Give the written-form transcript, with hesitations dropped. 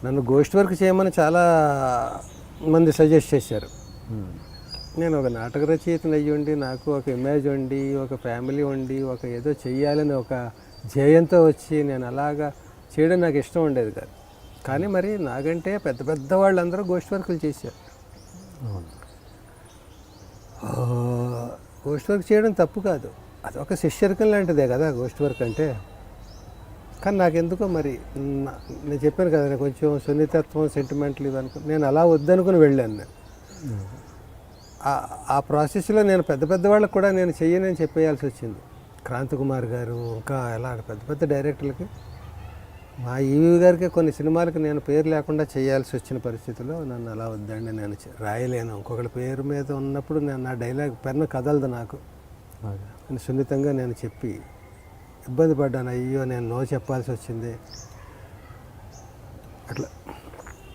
నన్ను ghost work చేయమని చాలా మంది సజెస్ట్ చేశారు. నేను ఒక నాటక రచయితను అయ్యి ఉండి, నాకు ఒక ఇమేజ్ ఉండి, ఒక ఫ్యామిలీ ఉండి, ఒక ఏదో చెయ్యాలని ఒక ధ్యేయంతో వచ్చి నేను అలాగా చేయడం నాకు ఇష్టం ఉండేది కాదు. కానీ మరి నాకంటే పెద్ద పెద్ద వాళ్ళందరూ గోస్ట్ వర్కులు చేశారు. గోస్ట్ వర్క్ చేయడం తప్పు కాదు, అదొక శిష్యరికం లాంటిదే కదా గోస్ట్ వర్క్ అంటే. కానీ నాకెందుకో మరి నేను చెప్పాను కదా, నేను కొంచెం సున్నితత్వం, సెంటిమెంట్లు ఇవనుకో, నేను అలా వద్దనుకుని వెళ్ళాను. నేను ఆ ప్రాసెస్లో నేను పెద్ద పెద్ద వాళ్ళకి కూడా నేను చెయ్యనని చెప్పేయాల్సి వచ్చింది. క్రాంతి కుమార్ గారు, ఇంకా ఎలా పెద్ద పెద్ద డైరెక్టర్లకి, మా ఈవీ గారికి కొన్ని సినిమాలకి నేను పేరు లేకుండా చేయాల్సి వచ్చిన పరిస్థితిలో నన్ను అలా వద్దండి, నేను రాయలేను, ఇంకొకరి పేరు మీద ఉన్నప్పుడు నేను నా డైలాగ్ పెన్ను కదలదు నాకు అని సున్నితంగా నేను చెప్పి ఇబ్బంది పడ్డాను. అయ్యో నేను నో చెప్పాల్సి వచ్చింది అట్లా.